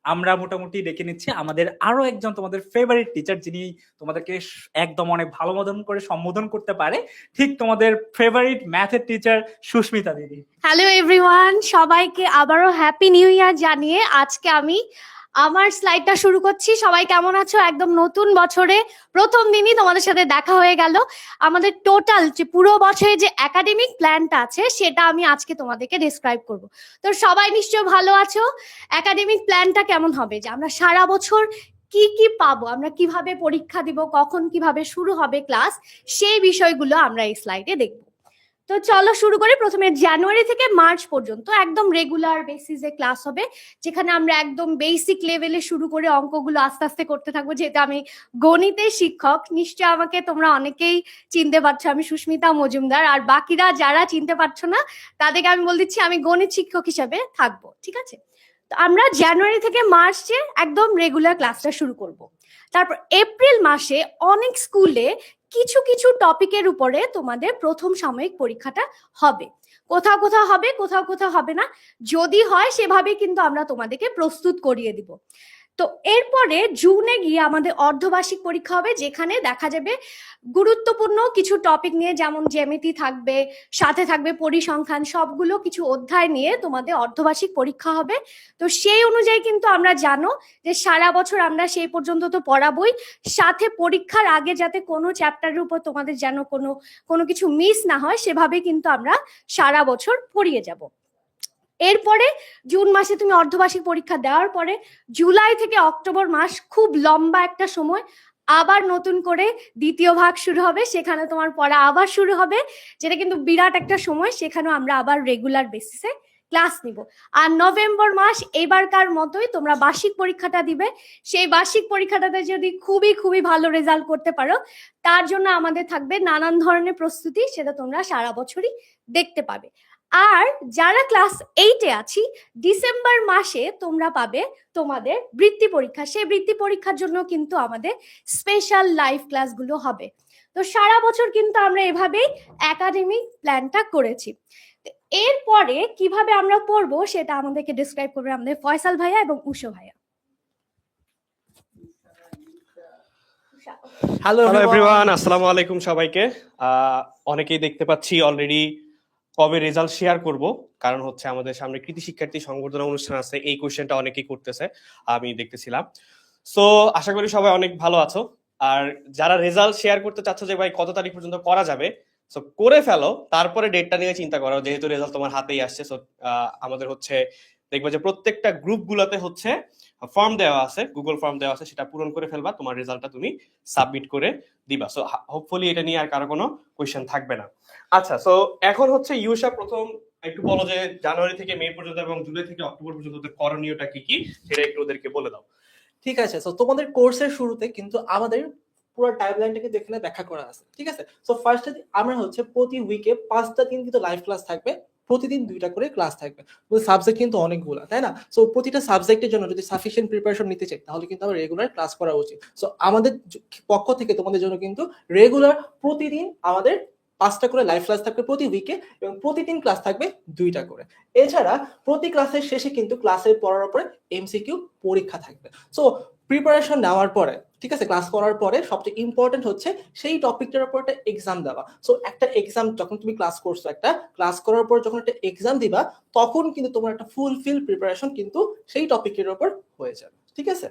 আমরা মোটামুটি ডেকে নিচ্ছি আমাদের আরো একজন তোমাদের ফেভারিট টিচার, যিনি তোমাদেরকে একদম অনেক ভালো মতন করে সম্বোধন করতে পারে, ঠিক তোমাদের ফেভারিট ম্যাথের টিচার সুস্মিতা দিদি। হ্যালো এভরিওয়ান, সবাইকে আবারও হ্যাপি নিউ ইয়ার জানিয়ে আজকে আমি আমার স্লাইডটা শুরু করছি। সবাই কেমন আছো? একদম নতুন বছরে প্রথম দিনই তোমাদের সাথে দেখা হয়ে গেল। আমাদের টোটাল যে পুরো বছরে যে একাডেমিক প্ল্যানটা আছে সেটা আমি আজকে তোমাদেরকে ডিসক্রাইব করব। তো সবাই নিশ্চয় ভালো আছো। একাডেমিক প্ল্যানটা কেমন হবে, যে আমরা সারা বছর কি কি পাবো, আমরা কিভাবে পরীক্ষা দিব, কখন কিভাবে শুরু হবে ক্লাস, সেই বিষয়গুলো আমরা এই স্লাইডে দেখবো। তো চলো শুরু করি। প্রথমে জানুয়ারি থেকে মার্চ পর্যন্ত একদম রেগুলার বেসিসে ক্লাস হবে, যেখানে আমরা একদম বেসিক লেভেলে শুরু করে অঙ্কগুলো আস্তে আস্তে করতে থাকবো। যেহেতু আমি গণিতের শিক্ষক, নিশ্চয় আমাকে তোমরা অনেকেই চিনতে পারছো, আমি সুস্মিতা মজুমদার। আর বাকিরা যারা চিনতে পারছো না তাদেরকে আমি বলে দিচ্ছি, আমি গণিত শিক্ষক হিসাবে থাকবো, ঠিক আছে? তো আমরা জানুয়ারি থেকে মার্চে একদম রেগুলার ক্লাসটা শুরু করব। তারপর এপ্রিল মাসে অনেক স্কুলে কিছু কিছু টপিকের উপরে তোমাদের প্রথম সাময়িক পরীক্ষাটা হবে। কোথাও কোথাও হবে, কোথাও কোথাও হবে না। যদি হয় সেভাবে কিন্তু আমরা তোমাদেরকে প্রস্তুত করিয়ে দিব। তো এরপরে জুনে গিয়ে আমাদের অর্ধবার্ষিক পরীক্ষা হবে, যেখানে দেখা যাবে গুরুত্বপূর্ণ কিছু টপিক নিয়ে, যেমন জ্যামিতি থাকবে, সাথে থাকবে পরিসংখ্যান, সবগুলো কিছু অধ্যায় নিয়ে তোমাদের অর্ধবার্ষিক পরীক্ষা হবে। তো সেই অনুযায়ী কিন্তু আমরা জানো যে সারা বছর আমরা সেই পর্যন্ত তো পড়াবোই, সাথে পরীক্ষার আগে যাতে কোনো চ্যাপ্টারের উপর তোমাদের যেন কোনো কিছু মিস না হয়, সেভাবে কিন্তু আমরা সারা বছর পড়িয়ে যাব। এরপরে জুন মাসে তুমি অর্ধবার্ষিক পরীক্ষা দেওয়ার পরে জুলাই থেকে অক্টোবর মাস খুব লম্বা একটা সময়, আবার নতুন করে দ্বিতীয় ভাগ শুরু হবে, সেখানে তোমার পড়া আবার শুরু হবে, যেটা কিন্তু বিরাট একটা সময়। সেখানেও আমরা আবার রেগুলার বেসিসে ক্লাস নিব। আর নভেম্বর মাস এবারকার মতোই তোমরা বার্ষিক পরীক্ষাটা দিবে। সেই বার্ষিক পরীক্ষাটাতে যদি খুবই খুবই ভালো রেজাল্ট করতে পারো, তার জন্য আমাদের থাকবে নানান ধরনের প্রস্তুতি, সেটা তোমরা সারা বছরই দেখতে পাবে। আর যারা ক্লাস 8-এ আছি, ডিসেম্বর মাসে তোমরা পাবে তোমাদের বৃত্তি পরীক্ষা। সেই বৃত্তি পরীক্ষার জন্য কিন্তু আমাদের স্পেশাল লাইভ ক্লাসগুলো হবে। তো সারা বছর কিন্তু আমরা এভাবেই একাডেমিক প্ল্যানটা করেছি। এরপরে কিভাবে আমরা পড়বো সেটা আমাদেরকে ডিসক্রাইব করবে আমাদের ফয়সাল ভাইয়া এবং উষো ভাইয়া। হ্যালো এভরিওয়ান, আসসালামু আলাইকুম সবাইকে। অনেকেই দেখতে পাচ্ছি অলরেডি কবে রেজাল্ট শেয়ার করব, কারণ হচ্ছে আমাদের সামনে কৃতি শিক্ষার্থী সংবর্ধনা অনুষ্ঠান আছে। এই কোশ্চেনটা অনেকেই করতেছে, আমি দেখতেছিলাম। সো আশা করি সবাই অনেক ভালো আছো। আর যারা রেজাল্ট শেয়ার করতে চাচ্ছ যে ভাই কত তারিখ পর্যন্ত করা যাবে, সো করে ফেলো, তারপরে ডেটটা নিয়ে চিন্তা করো, যেহেতু রেজাল্ট তোমার হাতেই আসছে। সো আমাদের হচ্ছে দেখবে যে প্রত্যেকটা গ্রুপগুলোতে হচ্ছে ফর্ম দেওয়া আছে, গুগল ফর্ম দেওয়া আছে, সেটা পূরণ করে ফেলবা, তোমার রেজাল্টটা তুমি সাবমিট করে দিবা। সো হোপফুলি এটা নিয়ে আর কারো কোনো কোয়েশ্চেন থাকবে না। আচ্ছা, সো এখন হচ্ছে ইউসা, প্রথম একটু বলো যে জানুয়ারি থেকে মে পর্যন্ত এবং জুলাই থেকে অক্টোবর পর্যন্ত ওদের করণীয়টা কি কি, সেটা একটু ওদেরকে বলে দাও। ঠিক আছে। সো তোমাদের কোর্সের শুরুতে কিন্তু আমাদের পুরো টাইমলাইনটাকে এখানে ব্যাখ্যা করা আছে, ঠিক আছে? সো ফার্স্টে আমরা হচ্ছে প্রতি উইকে 5টা দিন কিন্তু লাইভ ক্লাস থাকবে, প্রতিদিন 2টা করে ক্লাস থাকবে। সাবজেক্ট কিন্তু অনেকগুলো, তাই না? সো প্রতিটা সাবজেক্টের জন্য যদি সাফিসিয়েন্ট প্রিপারেশন নিতে চাই, তাহলে কিন্তু আমরা রেগুলার ক্লাস করা উচিত। সো আমাদের পক্ষ থেকে তোমাদের জন্য কিন্তু রেগুলার প্রতিদিন আমাদের 5টা করে লাইভ ক্লাস থাকবে প্রতি উইকে, এবং প্রতিদিন ক্লাস থাকবে 2টা করে। এছাড়া প্রতি ক্লাসের শেষে কিন্তু ক্লাসের পড়ার উপরে এমসিকিউ পরীক্ষা থাকবে। সো প্রিপারেশন নেওয়ার পরে, ঠিক আছে, ক্লাস করার পরে সবচেয়ে ইম্পর্টেন্ট হচ্ছে সেই টপিকটার উপর একটা এক্সাম দেওয়া। সো একটা এক্সাম যখন তুমি ক্লাস করছো, একটা ক্লাস করার পর যখন একটা এক্সাম দিবা, তখন কিন্তু তোমার একটা ফুলফিল প্রিপারেশন কিন্তু সেই টপিকের উপর হয়ে যাবে, ঠিক আছে?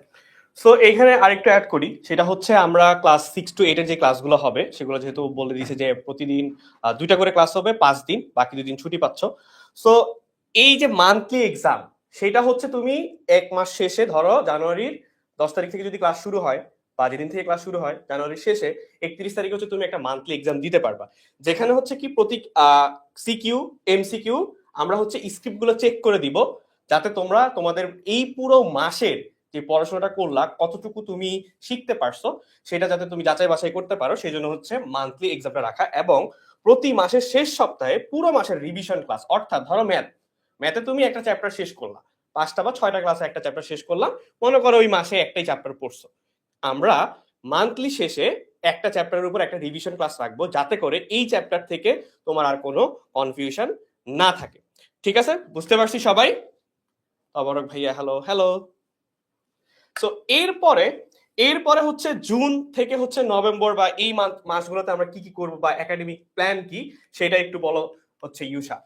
সো এইখানে আরেকটু অ্যাড করি, সেটা হচ্ছে আমরা ক্লাস 6 to 8 এর যে ক্লাসগুলো হবে, সেগুলো যেহেতু বলে দিয়েছে যে প্রতিদিন 2টা করে ক্লাস হবে, 5 দিন, বাকি 2 দিন ছুটি পাচ্ছ। সো এই যে মান্থলি এক্সাম, সেটা হচ্ছে তুমি 1 মাস শেষে, ধরো জানুয়ারির 10 তারিখ থেকে যদি ক্লাস শুরু হয়, বা যেদিন থেকে ক্লাস শুরু হয় জানুয়ারির শেষে 31 তারিখে হচ্ছে তুমি একটা মান্থলি এক্সাম দিতে পারবা, যেখানে হচ্ছে কি প্রতি সিকিউ এমসিকিউ আমরা হচ্ছে স্ক্রিপ্টগুলো চেক করে দিব, যাতে তোমরা তোমাদের এই পুরো মাসের যে পড়াশোনাটা করলা, কতটুকু তুমি শিখতে পারছো, সেটা যাতে তুমি যাচাই বাছাই করতে পারো, সেই জন্য হচ্ছে মান্থলি এক্সামটা রাখা। এবং প্রতি মাসের শেষ সপ্তাহে পুরো মাসের রিভিশন ক্লাস, অর্থাৎ ধরো ম্যাথে তুমি একটা চ্যাপ্টার শেষ করলা, 5টা বা 6টা ক্লাসে একটা চ্যাপ্টার শেষ করলাম, মনে করো ওই মাসে একটাই চ্যাপ্টার পড়ছো, আমরা মান্থলি শেষে একটা চ্যাপ্টারের উপর একটা রিভিশন ক্লাস রাখবো, যাতে করে এই চ্যাপ্টার থেকে তোমার আর কোনো কনফিউশন না থাকে। ঠিক আছে, বুঝতে পারছি সবাই? তবরক ভাইয়া, হ্যালো হ্যালো। সো এরপরে হচ্ছে জুন থেকে হচ্ছে নভেম্বর বা এই মাসগুলোতে আমরা কি কি করব বা একাডেমিক প্ল্যান কি সেটা একটু বলো হচ্ছে ইউসা।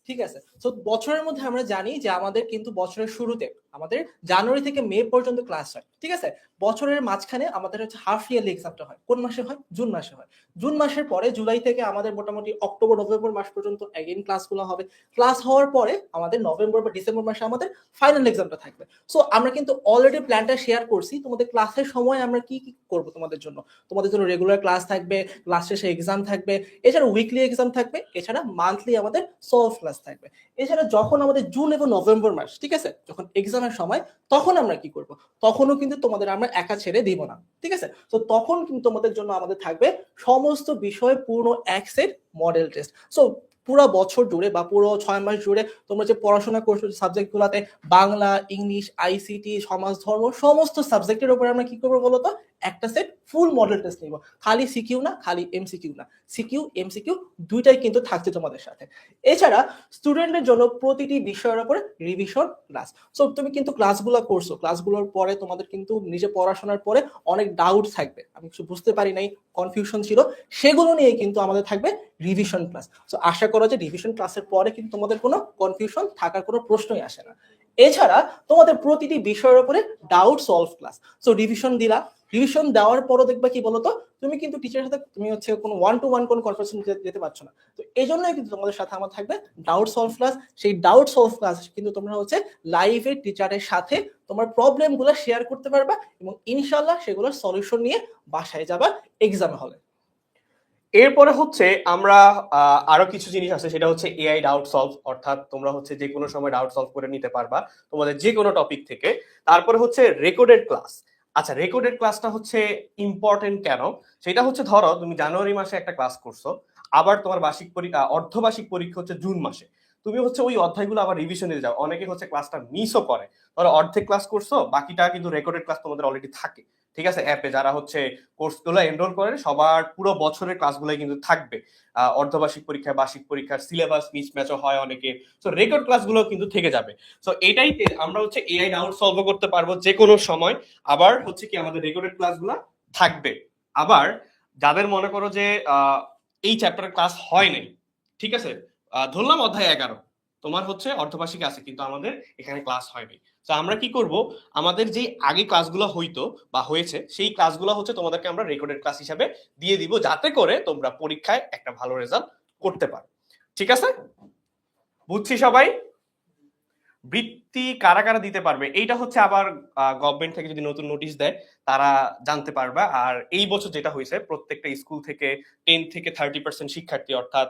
ঠিক আছে, তো বছরের মধ্যে আমরা জানি যে আমাদের কিন্তু বছরের শুরুতে আমাদের জানুয়ারি থেকে মে পর্যন্ত ক্লাস হয়, ঠিক আছে। বছরের মাঝখানে আমাদের হচ্ছে হাফ ইয়ারলি এক্সামটা হয়, কোন মাসে হয়? জুন মাসে হয়। জুন মাসের পরে জুলাই থেকে আমাদের মোটামুটি অক্টোবর নভেম্বর মাস পর্যন্ত এগেইন ক্লাসগুলো হবে। ক্লাস হওয়ার পরে আমাদের নভেম্বর বা ডিসেম্বর মাসে আমাদের ফাইনাল এক্সামটা থাকবে। সো আমরা কিন্তু অলরেডি প্ল্যানটা শেয়ার করছি, তোমাদের ক্লাসের সময় আমরা কি কি করব তোমাদের জন্য। তোমাদের জন্য রেগুলার ক্লাস থাকবে, ক্লাস শেষে এক্সাম থাকবে, এছাড়া উইকলি এক্সাম থাকবে, এছাড়া মান্থলি আমাদের সলভ ক্লাস থাকবে। এছাড়া যখন আমাদের জুন এবং নভেম্বর মাস, ঠিক আছে, যখন এক্সামের সময়, তখন আমরা কি করব? তখনও কিন্তু তোমাদের আমরা একা ছেড়ে দিব না, ঠিক আছে। তো তখন কিন্তু তোমাদের জন্য আমাদের থাকবে সমস্ত বিষয় পূর্ণ এক সেট মডেল টেস্ট। সো পুরো বছর জুড়ে বা পুরো 6 মাস জুড়ে তোমরা যে পড়াশোনা করছো সাবজেক্ট গুলাতে, বাংলা, ইংলিশ, আইসিটি, সমাজ, ধর্ম, সমস্ত সাবজেক্টের উপরে আমরা কি করবো বলতো? একটা সেট ফুল মডেল টেস্ট নিব। খালি সিকিউ না, খালি এমসিকিউ না, সিকিউ এমসিকিউ দুইটাই কিন্তু থাকছে তোমাদের সাথে। এছাড়া স্টুডেন্টের জন্য প্রতিটি বিষয়ের উপরে রিভিশন ক্লাস। সো তুমি কিন্তু ক্লাসগুলো করছো, ক্লাসগুলোর পরে তোমাদের কিন্তু নিজে পড়াশোনার পরে অনেক ডাউট থাকবে, আমি কিছু বুঝতে পারি নাই, কনফিউশন ছিল, সেগুলো নিয়ে কিন্তু আমাদের থাকবে রিভিশন ক্লাস। সো আশা করো যে রিভিশন ক্লাসের পরে কিন্তু তোমাদের কোনো কনফিউশন থাকার কোনো প্রশ্নই আসে না। এছাড়া তোমাদের প্রতিটি বিষয়ের উপরে doubt solve class. So revision দিলা, রিভিশন দেওয়ার পরও দেখবা কি বলতো, তুমি কিন্তু টিচারের সাথে তুমি হচ্ছে কোনো ওয়ান টু ওয়ান কোনো কনভারসেশন যেতে পারছো না। তো এই জন্যই কিন্তু তোমাদের সাথে আমার থাকবে ডাউট সলভ ক্লাস। সেই ডাউট সলভ ক্লাস কিন্তু তোমরা হচ্ছে লাইভে টিচারের সাথে তোমার প্রবলেমগুলো শেয়ার করতে পারবা এবং ইনশাল্লাহ সেগুলোর সলিউশন নিয়ে বাসায় যাবা এক্সাম হলে। এরপরে হচ্ছে আমরা আরো কিছু জিনিস আছে, সেটা হচ্ছে এআই ডাউট সলভ, অর্থাৎ তোমরা হচ্ছে যে কোনো সময় ডাউট সলভ করে নিতে পারবা তোমাদের যে কোনো টপিক থেকে। তারপরে হচ্ছে রেকর্ডেড ক্লাস। আচ্ছা, রেকর্ডেড ক্লাসটা হচ্ছে ইম্পর্টেন্ট কেন? সেটা হচ্ছে ধরো তুমি জানুয়ারি মাসে একটা ক্লাস করছো, আবার তোমার বার্ষিক পরীক্ষা অর্ধবার্ষিক পরীক্ষা হচ্ছে জুন মাসে, তুমি হচ্ছে ওই অধ্যায়গুলো আবার রিভিশন দিতে যাও, অনেকে হচ্ছে ক্লাসটা মিসও করে। ধরো অর্ধেক ক্লাস করছো, বাকিটা কিন্তু রেকর্ডেড ক্লাস তোমাদের অলরেডি থাকে, ঠিক আছে। অ্যাপে যারা হচ্ছে কোর্সগুলো এনরোল করে সবার পুরো বছরের ক্লাসগুলোই কিন্তু থাকবে। অর্ধবার্ষিক পরীক্ষা, বার্ষিক পরীক্ষার সিলেবাস মিসম্যাচও হয় অনেকে, তো রেকর্ড ক্লাসগুলো কিন্তু থেকে যাবে। তো এটাই আমরা হচ্ছে এআই ডাউট সলভ করতে পারবো যে কোনো সময়। আবার হচ্ছে কি আমাদের রেকর্ডেড ক্লাসগুলো থাকবে। আবার যাদের মনে করো যে এই চ্যাপ্টারের ক্লাস হয় নাই, ঠিক আছে, ধরলাম অধ্যায় 11 তোমার হচ্ছে অর্ধবার্ষিক আছে কিন্তু আমাদের এখানে ক্লাস হয়নি, তো আমরা কি করব, আমাদের যে আগে ক্লাসগুলো হইতো বা হয়েছে সেই ক্লাসগুলো হচ্ছে তোমাদেরকে আমরা রেকর্ডেড ক্লাস হিসাবে দিয়ে দিব, যাতে করে তোমরা পরীক্ষায় একটা ভালো রেজাল্ট করতে পারো। ঠিক আছে, বুঝছি সবাই? বৃত্তি কারা কারা দিতে পারবে এইটা হচ্ছে আবার গভর্নমেন্ট থেকে যদি নতুন নোটিশ দেয় তারা জানতে পারবে। আর এই বছর যেটা হয়েছে, প্রত্যেকটা স্কুল থেকে 10 থেকে 30% শিক্ষার্থী, অর্থাৎ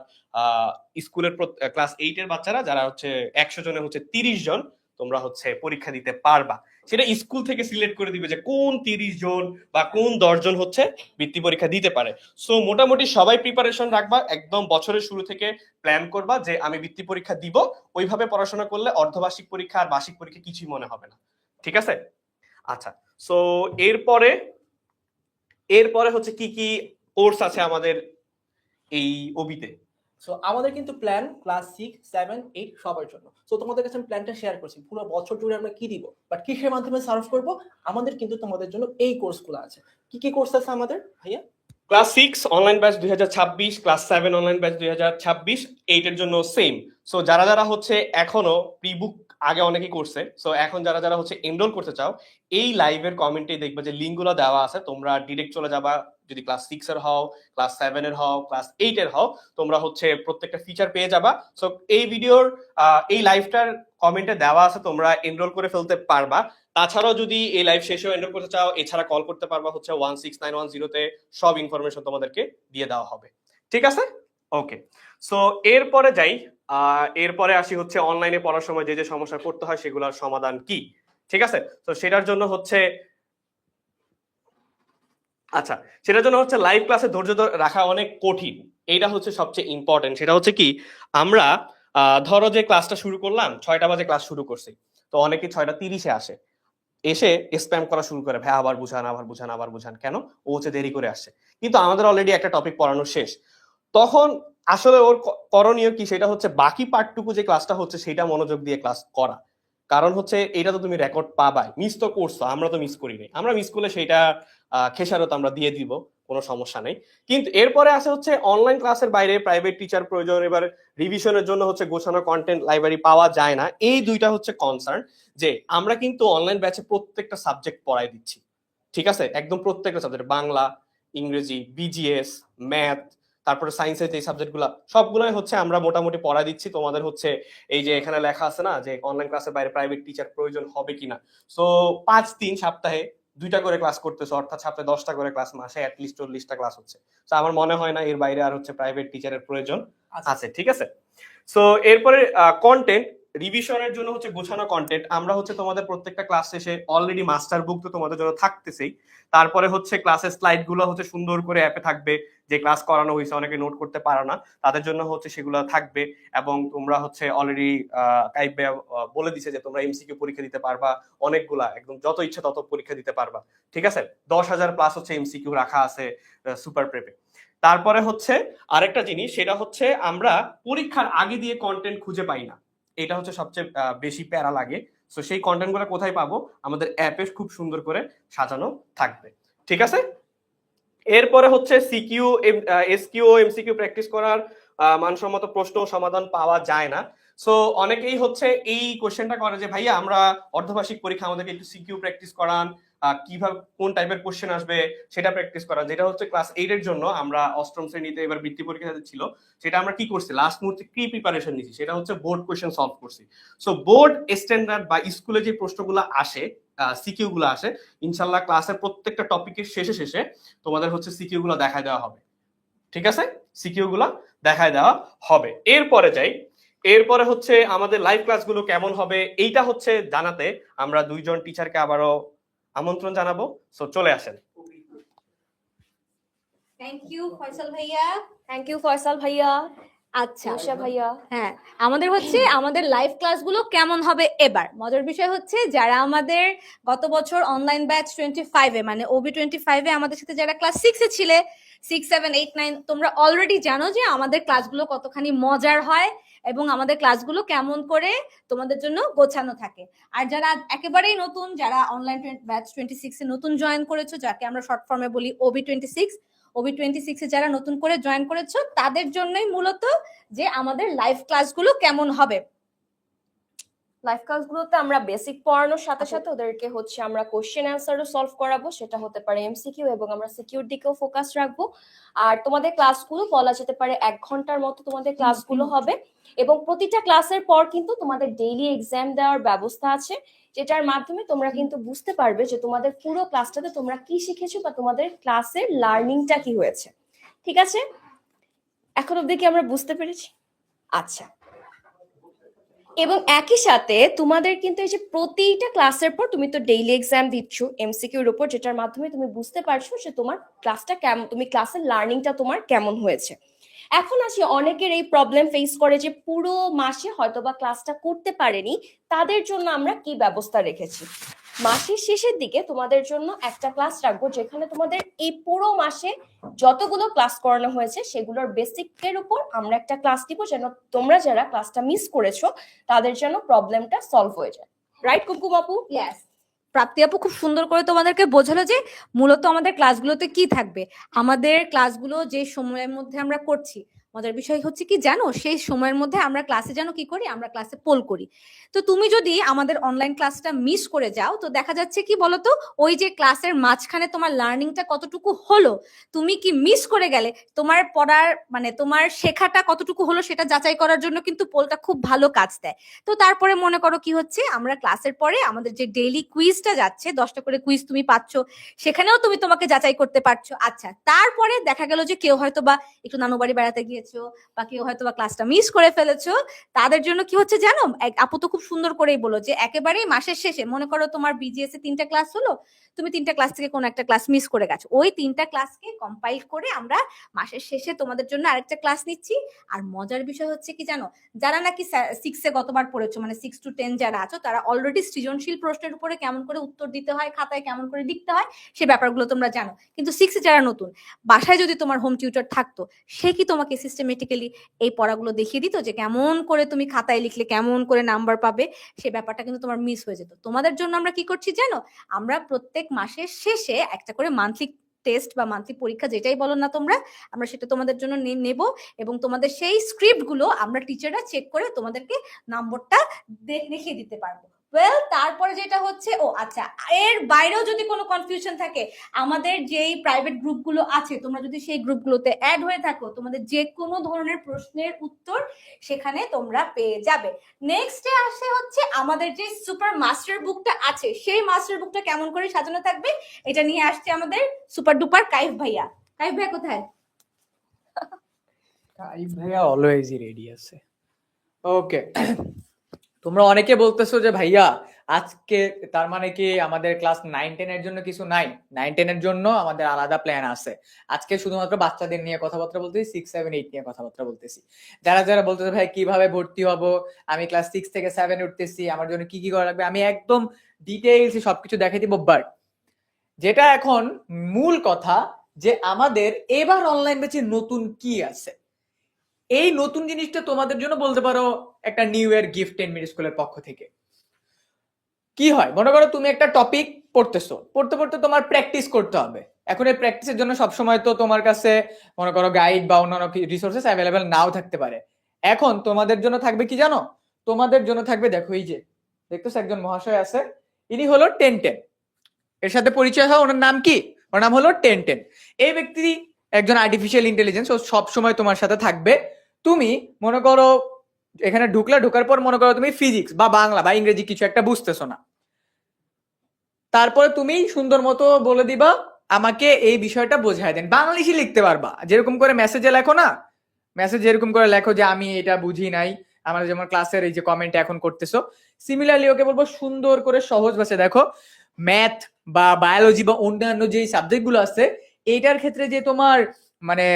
স্কুলের ক্লাস 8 এর বাচ্চারা যারা হচ্ছে 100 জনে হচ্ছে 30 জন তোমরা হচ্ছে পরীক্ষা দিতে পারবা। সেটা স্কুল থেকে সিলেক্ট করে দিবে যে কোন 30 জন বা কোন 10 জন হচ্ছে বৃত্তি পরীক্ষা দিতে পারে। সো মোটামুটি সবাই প্রিপারেশন রাখবা, একদম বছরের শুরু থেকে প্ল্যান করবা যে আমি বৃত্তি পরীক্ষা দিব। ওইভাবে পড়াশোনা করলে অর্ধবার্ষিক পরীক্ষা আর বার্ষিক পরীক্ষা কিছুই মনে হবে না, ঠিক আছে? আচ্ছা, সো এরপরে হচ্ছে কি কি কোর্স আছে আমাদের এই ওবিতে? সো আমাদের কিন্তু প্ল্যান ক্লাস 6, 7, 8 সবার জন্য। সো তোমাদের কাছে আমি প্ল্যানটা শেয়ার করছি, পুরো বছর জুড়ে আমরা কি দিব, বাট কিসের মাধ্যমে সার্ভ করব। আমাদের কিন্তু তোমাদের জন্য এই কোর্সগুলো আছে। কি কি কোর্স আছে আমাদের ভাইয়া? Class 6 online batch 2026, class 7 online batch 2026, 8 এর জন্য সেম। সো যারা যারা হচ্ছে এখনো প্রি-বুক আগে অনেকেই করছে, সো এখন যারা যারা হচ্ছে এনরোল করতে চাও, এই লাইভের কমেন্টে দেখবে যে লিঙ্কগুলো দেওয়া আছে, তোমরা ডিরেক্ট চলে যাবা। যদি ক্লাস 6 এর হও, ক্লাস 7 এর হও, ক্লাস 8 এর হও, তোমরা হচ্ছে প্রত্যেকটা ফিচার পেয়ে যাবা। সো এই ভিডিওর এই লাইভটার কমেন্টে দেওয়া আছে, তোমরা এনরোল করে ফেলতে পারবা। তাছাড়াও যদি এই লাইভ শেষেও এনরোল করতে চাও, এছাড়া কল করতে পারবা হচ্ছে 16910 তে, সব ইনফরমেশন তোমাদেরকে দিয়ে দেওয়া হবে। ঠিক আছে, ওকে। সো এরপরে যাই, এরপরে আসি হচ্ছে অনলাইনে পড়ার সময় যে যে সমস্যা করতে হয় সেগুলোর সমাধান কি। ঠিক আছে, তো সেটার জন্য হচ্ছে লাইভ ক্লাসে ধৈর্য রাখা অনেক কঠিন, এইটা হচ্ছে সবচেয়ে ইম্পর্টেন্ট। সেটা হচ্ছে কি, আমরা ধরো যে ক্লাসটা শুরু করলাম 6টা বাজে, ক্লাস শুরু করছি, তো অনেকে 6:30-এ আসে, এসে স্প্যাম করা শুরু করে, ভাই আবার বুঝান, কেন ও হচ্ছে দেরি করে আসছে, কিন্তু আমাদের অলরেডি একটা টপিক পড়ানো শেষ। তখন আসলে ওর করণীয় কি, সেটা হচ্ছে বাকি পার্টটুকু যে ক্লাসটা হচ্ছে সেটা মনোযোগ দিয়ে ক্লাস করা। কারণ হচ্ছে এটা তো তুমি রেকর্ড পাবাই, মিস তো করছো, আমরা তো মিস করি নাই, আমরা মিস করলে সেইটা খেসারত আমরা দিয়ে দিব, কোনো সমস্যা নেই। কিন্তু এরপরে আসে হচ্ছে অনলাইন ক্লাসের বাইরে প্রাইভেট টিচার প্রয়োজন, এবার রিভিশনের জন্য হচ্ছে গোছানো কন্টেন্ট লাইব্রেরি পাওয়া যায় না। এই দুইটা হচ্ছে কনসার্ন, যে আমরা কিন্তু অনলাইন ব্যাচে প্রত্যেকটা সাবজেক্ট পড়াই দিচ্ছি, ঠিক আছে, একদম প্রত্যেকটা সাবজেক্ট, বাংলা, ইংরেজি, বিজিএস, ম্যাথ, তারপরে সায়েন্সের যে সাবজেক্টগুলো সবগুলোই হচ্ছে আমরা মোটামুটি পড়া দিচ্ছি। তোমাদের হচ্ছে এই যে এখানে লেখা আছে না যে অনলাইন ক্লাসের বাইরে প্রাইভেট টিচার প্রয়োজন হবে কিনা, সো 5 দিন সপ্তাহে 2টা করে ক্লাস করতেছো, অর্থাৎ সপ্তাহে 10টা করে ক্লাস, মাসে অ্যাটলিস্ট 40টা ক্লাস হচ্ছে। তো আমার মনে হয় না এর বাইরে আর হচ্ছে প্রাইভেট টিচারের প্রয়োজন আছে, ঠিক আছে। সো এরপরে কন্টেন্ট রিভিশনের জন্য হচ্ছে গোছানো কন্টেন্ট, আমরা হচ্ছে তোমাদের প্রত্যেকটা ক্লাস শেষে অলরেডি মাস্টার বুক তো তোমাদের জন্য থাকতেছেই, তারপরে হচ্ছে ক্লাসের স্লাইড গুলো হচ্ছে সুন্দর করে অ্যাপে থাকবে, যে ক্লাস করানো হয়েছে অনেকে নোট করতে পারো না তাদের জন্য হচ্ছে সেগুলো থাকবে। এবং তোমরা হচ্ছে অলরেডি কাইবে বলে দিছে যে তোমরা এমসিকিউ পরীক্ষা দিতে পারবা, অনেকগুলা, একদম যত ইচ্ছা তত পরীক্ষা দিতে পারবা, ঠিক আছে। 10,000 প্লাস হচ্ছে এমসিকিউ রাখা আছে সুপার প্রেপে। তারপরে হচ্ছে আরেকটা জিনিস, সেটা হচ্ছে আমরা পরীক্ষার আগে দিয়ে কন্টেন্ট খুঁজে পাই না, এটা হচ্ছে সবচেয়ে বেশি প্যারা লাগে। সো সেই কন্টেন্ট গুলো কোথায় পাবো, আমাদের অ্যাপে খুব সুন্দর করে সাজানো থাকবে, ঠিক আছে। এরপরে হচ্ছে সিকিউ, এসকিউ, এমসিকিউ প্র্যাকটিস করার মানসম্মত প্রশ্ন সমাধান পাওয়া যায় না। সো অনেকেই হচ্ছে এই কোশ্চেনটা করে যে ভাইয়া আমরা অর্ধবার্ষিক পরীক্ষা আমাদেরকে একটু সিকিউ প্র্যাকটিস করান, কিভাবে কোন টাইপের কোশ্চেন আসবে সেটা প্র্যাকটিস করা, যেটা হচ্ছে ক্লাস 8 এর জন্য আমরা অষ্টম শ্রেণীতে এবার বৃত্তি পরীক্ষা ছিল, সেটা আমরা কি করছি লাস্ট মুহূর্তে কি প্রিপারেশন নিয়েছি, সেটা হচ্ছে বোর্ড কোশ্চেন সলভ করছি। সো বোর্ড স্ট্যান্ডার্ড বা স্কুলে যে প্রশ্নগুলো আসে, সিকিউ গুলো আসে, ইনশাল্লাহ ক্লাসের প্রত্যেকটা টপিকের শেষে শেষে তোমাদের হচ্ছে সিকিউ গুলো দেখায় দেওয়া হবে, ঠিক আছে, সিকিউ গুলো দেখায় দেওয়া হবে। এরপরে যাই, এরপরে হচ্ছে আমাদের লাইভ ক্লাসগুলো কেমন হবে এইটা হচ্ছে জানাতে আমরা 2জন টিচারকে আবারও আমন্ত্রণ জানাবো। সো চলে আসেন। থ্যাংক ইউ ফয়সাল ভাইয়া। থ্যাংক ইউ ফয়সাল ভাইয়া। আচ্ছা উষা ভাইয়া, হ্যাঁ, আমাদের হচ্ছে আমাদের লাইভ ক্লাসগুলো কেমন হবে এবার। মজার বিষয় হচ্ছে যারা আমাদের গত বছর অনলাইন ব্যাচ 25-এ মানে ওবি 25-এ আমাদের সাথে যারা ক্লাস 6-এ ছিলে, 6, 7, 8, 9, তোমরা অলরেডি জানো যে আমাদের ক্লাসগুলো কতখানি মজার হয় এবং আমাদের ক্লাসগুলো কেমন করে তোমাদের জন্য গোছানো থাকে। আর যারা একেবারেই নতুন, যারা অনলাইন ব্যাচ 26-এ নতুন জয়েন করেছো, যাকে আমরা শর্ট ফর্মে বলি ওবি 26-এ যারা নতুন করে জয়েন করেছো, তাদের জন্যই মূলত যে আমাদের লাইভ ক্লাসগুলো কেমন হবে। লাইভ ক্লাসগুলোতে আমরা বেসিক পড়ানোর সাথে সাথে ওদেরকে হচ্ছে আমরা কোশ্চেন অ্যান্সারও সলভ করাবো, সেটা হতে পারে এমসিকিউ, এবং আমরা সিকিউর দিকেও ফোকাস রাখবো। আর তোমাদের ক্লাসগুলো বলা যেতে পারে 1 ঘন্টার মতো তোমাদের ক্লাসগুলো হবে, এবং প্রতিটা ক্লাসের পর কিন্তু তোমাদের ডেইলি এক্সাম দেওয়ার ব্যবস্থা আছে, যেটার মাধ্যমে তোমরা কিন্তু বুঝতে পারবে যে তোমাদের পুরো ক্লাসটাতে তোমরা কি শিখেছো বা তোমাদের ক্লাসের লার্নিংটা কি হয়েছে, ঠিক আছে। এখন অবধি কি আমরা বুঝতে পেরেছি? আচ্ছা, এবং একই সাথে তোমাদের কিন্তু এই যে প্রতিটা ক্লাসের পর তুমি তো ডেইলি এক্সাম দিচ্ছ এমসিকিউর উপর, যেটার মাধ্যমে তুমি বুঝতে পারছো যে তোমার ক্লাসটা কেমন, তুমি ক্লাসের লার্নিংটা তোমার কেমন হয়েছে। এখন আসি, অনেকের এই প্রবলেম ফেস করে যে পুরো মাসে হয়তো বা ক্লাসটা করতে পারেনি, তাদের জন্য আমরা কি ব্যবস্থা রেখেছি। মাসের শেষের দিকে তোমাদের জন্য একটা ক্লাস রাখবো, যেখানে তোমাদের এই পুরো মাসে যতগুলো ক্লাস করানো হয়েছে সেগুলোর বেসিকের উপর আমরা একটা ক্লাস দিব, যেন তোমরা যারা ক্লাসটা মিস করেছো তাদের জন্য প্রবলেমটা সলভ হয়ে যায়। রাইট কুমকুম আপু? ইয়েস, প্রাপ্তি আপু খুব সুন্দর করে তোমাদেরকে বোঝালো যে মূলত আমাদের ক্লাসগুলোতে কি থাকবে। আমাদের ক্লাসগুলো যে সময়ের মধ্যে আমরা করছি, মজার বিষয় হচ্ছে কি জানো, সেই সময়ের মধ্যে আমরা ক্লাসে যেন কি করি, আমরা ক্লাসে পোল করি। তো তুমি যদি আমাদের অনলাইন ক্লাসটা মিস করে যাও, তো দেখা যাচ্ছে কি বলতো, ওই যে ক্লাসের মাঝখানে তোমার লার্নিংটা কতটুকু হলো, তুমি কি মিস করে গেলে, তোমার পড়ার মানে তোমার শেখাটা কতটুকু হলো সেটা যাচাই করার জন্য কিন্তু পোলটা খুব ভালো কাজ দেয়। তো তারপরে মনে করো কি হচ্ছে, আমরা ক্লাসের পরে আমাদের যে ডেইলি কুইজটা যাচ্ছে, 10টা করে কুইজ তুমি পাচ্ছ, সেখানেও তুমি তোমাকে যাচাই করতে পারছো। আচ্ছা, তারপরে দেখা গেল যে কেউ হয়তো বা একটু নানু বাড়ি বেড়াতে গিয়েছো, বা কেউ হয়তো বা ক্লাসটা মিস করে ফেলেছো, তাদের জন্য কি হচ্ছে জানো, আপু তো খুব সুন্দর করেই বলো যে একেবারেই মাসের শেষে মনে করো তোমার বিজিএস এ 3টা ক্লাস হলো, তুমি 3টা ক্লাস থেকে কোনো একটা ক্লাস মিস করে গেছো, ওই 3টা ক্লাসকে কম্পাইল করে আমরা মাসের শেষে তোমাদের জন্য আরেকটা ক্লাস নিচ্ছি। আর মজার বিষয় হচ্ছে কি জানো, যারা নাকি 6-এ গতবার পড়েছো, মানে 6 to 10 যারা আছো, তারা অলরেডি সৃজনশীল প্রশ্নের উপরে কেমন করে উত্তর দিতে হয়, খাতায় কেমন করে লিখতে হয়, সে ব্যাপারগুলো তোমরা জানো। কিন্তু 6-এ যারা নতুন, বাসায় যদি তোমার হোম টিউটর থাকতো, সে কি তোমাকে সিস্টেমেটিক্যালি এই পড়াগুলো দেখিয়ে দিত যে কেমন করে তুমি খাতায় লিখলে কেমন করে নাম্বার পাবে, সেই ব্যাপারটা কিন্তু তোমার মিস হয়ে যেত। তোমাদের জন্য আমরা কি করছি জানো, আমরা প্রত্যেক মাসের শেষে একটা করে মান্থলি টেস্ট বা মান্থলি পরীক্ষা যেটাই বলো না তোমরা, আমরা সেটা তোমাদের জন্য নেব এবং তোমাদের সেই স্ক্রিপ্ট গুলো আমরা টিচাররা চেক করে তোমাদেরকে নম্বরটা দেখিয়ে দিতে পারবো। ওয়েল, তারপরে যেটা হচ্ছে, ও আচ্ছা, এর বাইরেও যদি কোনো কনফিউশন থাকে, আমাদের যেই প্রাইভেট গ্রুপগুলো আছে, তোমরা যদি সেই গ্রুপগুলোতে অ্যাড হয়ে থাকো, তোমাদের যে কোনো ধরনের প্রশ্নের উত্তর সেখানে তোমরা পেয়ে যাবে। নেক্সটে আসে হচ্ছে আমাদের যে সুপার মাস্টার বুকটা আছে, সেই মাস্টার বুকটা কেমন করে সাজানো থাকবে, এটা নিয়ে আসছে আমাদের সুপার ডুপার কাইফ ভাইয়া। কাইফ ভাইয়া কোথায়? কাইফ ভাইয়া অলওয়েজই রেডি আছে। ওকে, তোমরা অনেকে বলতেছো যে ভাইয়া আজকে তার মানে কি আমাদের ক্লাস 9-10 এর জন্য কিছু নাই? 9-10 এর জন্য আমাদের আলাদা প্ল্যান আছে। আজকে শুধুমাত্র বাচ্চাদের নিয়ে কথাবার্তা বলতেছি, 6, 7, 8 নিয়ে কথাবার্তা বলতেছি। যারা যারা বলতেছে ভাই কিভাবে ভর্তি হব, আমি ক্লাস 6 থেকে 7 উঠতেছি, আমার জন্য কি কি করা লাগবে, আমি একদম ডিটেইলসে সবকিছু দেখাই দিব। বাট যেটা এখন মূল কথা, যে আমাদের এবার অনলাইন ব্যাচে নতুন কি আছে, এই নতুন জিনিসটা তোমাদের জন্য বলতে পারো একটা নিউ ইয়ার গিফট 10 মিনিট স্কুলের পক্ষ থেকে। কি হয়, মনে করো তুমি একটা টপিক পড়তেছো, পড়তে পড়তে তোমার প্র্যাকটিস করতে হবে। এখন এই প্র্যাকটিসের জন্য সবসময় তো তোমার কাছে মনে করো গাইড বা অন্যান্য রিসোর্সেস অ্যাভেলেবেল নাও থাকতে পারে। এখন তোমাদের জন্য থাকবে কি জানো, তোমাদের জন্য থাকবে, দেখো এই যে দেখতেছো একজন মহাশয় আছে, ইনি হলো 10-10, এর সাথে পরিচয় হয়, ওনার নাম কি, ওর নাম হলো 10-10। এই ব্যক্তি একজন আর্টিফিশিয়াল ইন্টেলিজেন্স, ও সব সময় তোমার সাথে থাকবে। তুমি মনে করো এখানে ঢোকার পর মনে করো তুমি ফিজিক্স বা বাংলা বা ইংরেজি কিছু একটা বুঝতেছো না, তারপরে তুমি সুন্দর মতো বলে দিবা আমাকে এই বিষয়টা বোঝায় দেন, বাংলিশে লিখতে পারবা, যেরকম করে মেসেজে লেখো না, মেসেজ যেরকম করে লেখো যে আমি এটা বুঝি নাই, আমরা যেমন ক্লাসের এই যে কমেন্ট এখন করতেছো, সিমিলারলি ওকে বলবো সুন্দর করে সহজ ভাষায়। দেখো ম্যাথ বা বায়োলজি বা অন্যান্য যে সাবজেক্ট গুলো আছে, এইটার ক্ষেত্রে যে তোমার মানে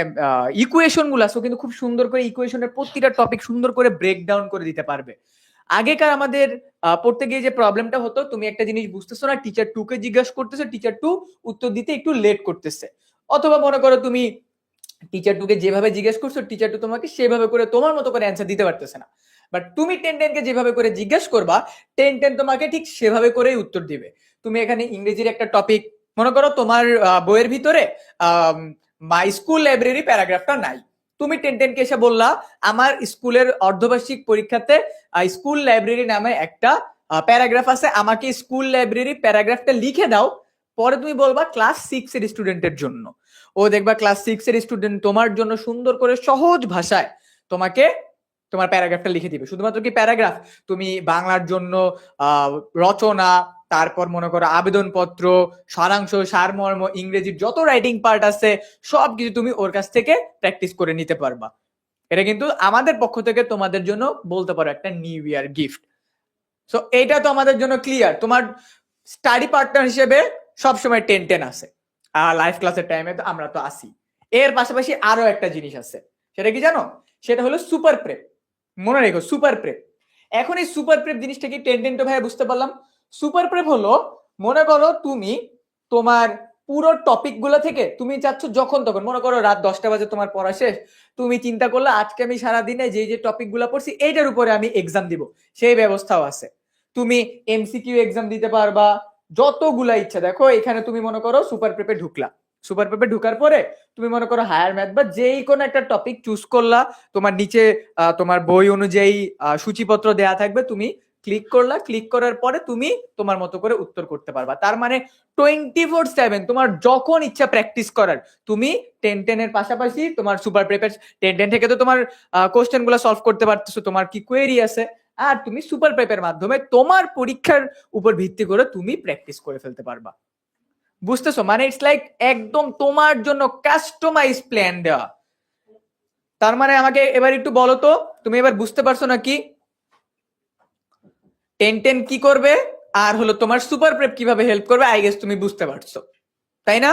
ইকুয়েশন গুলো আছে, কিন্তু খুব সুন্দর করে ইকুয়েশনের প্রতিটা টপিক সুন্দর করে ব্রেকডাউন করে দিতে পারবে। আগেকার আমাদের পড়তে গিয়ে যে প্রবলেমটা হতো, তুমি একটা জিনিস বুঝতেছো না, টিচার 2 কে জিজ্ঞাসা করতেছো, টিচার 2 উত্তর দিতে একটু লেট করতেছে, অথবা মনে করো তুমি টিচার 2 কে যেভাবে জিজ্ঞেস করছো, টিচার 2 তোমাকে সেভাবে করে তোমার মতো করে অ্যান্সার দিতে পারতেছে না। বাট তুমি 10-10 কে যেভাবে করে জিজ্ঞেস করবা, 10-10 তোমাকে ঠিক সেভাবে করেই উত্তর দিবে। তুমি এখানে ইংরেজির একটা টপিক, মনে করো তোমার বইয়ের ভিতরে মাই স্কুল লাইব্রেরি প্যারাগ্রাফটা নাই, তুমি 10-10 কে এসে বললা আমার স্কুলের অর্ধবার্ষিক পরীক্ষাতে স্কুল লাইব্রেরি নামে একটা প্যারাগ্রাফ আছে, আমাকে স্কুল লাইব্রেরি প্যারাগ্রাফটা লিখে দাও। পরে তুমি বলবা ক্লাস 6 এর স্টুডেন্টের জন্য, ও দেখবা ক্লাস 6 এর স্টুডেন্ট তোমার জন্য সুন্দর করে সহজ ভাষায় তোমাকে তোমার প্যারাগ্রাফটা লিখে দিবে। শুধুমাত্র কি প্যারাগ্রাফ, তুমি বাংলার জন্য রচনা, তারপর মনে করো আবেদনপত্র, সারাংশ, সারমর্ম, ইংরেজির যত রাইটিং পার্ট আছে সবকিছু তুমি ওর কাছ থেকে প্র্যাকটিস করে নিতে পারবা। এটা কিন্তু আমাদের পক্ষ থেকে তোমাদের জন্য বলতে পারো একটা নিউ ইয়ার গিফট। সো এইটা তো আমাদের জন্য ক্লিয়ার। তোমার স্টাডি পার্টনার হিসেবে সবসময় 10-10 আছে, আর লাইভ ক্লাসের টাইমে তো আমরা তো আসি। এর পাশাপাশি আরো একটা জিনিস আছে, সেটা কি জানো, সেটা হলো সুপার প্রেপ। মনে রেখো সুপার প্রেপ। এখন এই সুপার প্রেপ জিনিসটা কি 10-10 তো ভাই বুঝতে পারলাম। সুপার প্রেপ হলো, মনে করো তুমি তোমার পুরো টপিক গুলো থেকে তুমি চাচ্ছ যখন তখন, মনে করো রাত 10টা বাজে তোমার পড়া শেষ, তুমি চিন্তা করলে আজকে আমি সারাদিনে যে যে টপিক গুলো পড়ছি এইটার উপরে আমি এক্সাম দিব, সেই ব্যবস্থাও আছে। তুমি এমসিকিউ এক্সাম দিতে পারবা, যতগুলা ইচ্ছা। দেখো এখানে তুমি মনে করো সুপার প্রেপে ঢুকলা, সুপার প্রেপে ঢুকার পরে তুমি মনে করো হায়ার ম্যাথ বা যেই কোনো একটা টপিক চুজ করলা, তোমার নিচে তোমার বই অনুযায়ী সূচিপত্র দেয়া থাকবে, তুমি ক্লিক করলা, ক্লিক করার পরে তুমি তোমার মতো করে উত্তর করতে পারবা। তার মানে 24/7 তোমার যখন ইচ্ছা প্র্যাকটিস করার, তুমি 10-10 এর পাশাপাশি তোমার সুপার প্রেপের 10-10 থেকে তো তোমার কোশ্চেন গুলো সলভ করতে পারতেছো, তোমার কি কোয়েরি আছে, আর তুমি সুপার প্রেপের মাধ্যমে তোমার পরীক্ষার উপর ভিত্তি করে তুমি প্র্যাকটিস করে ফেলতে পারবা। বুঝতেছো, মানে ইটস লাইক একদম তোমার জন্য কাস্টমাইজ প্ল্যান দেওয়া। তার মানে আমাকে এবার একটু বলো তো, তুমি এবার বুঝতে পারছো নাকি 10-10 কি করবে আর হলো তোমার সুপার প্রেপ কিভাবে হেল্প করবে? আই গেস তুমি বুঝতে পারছো, তাই না?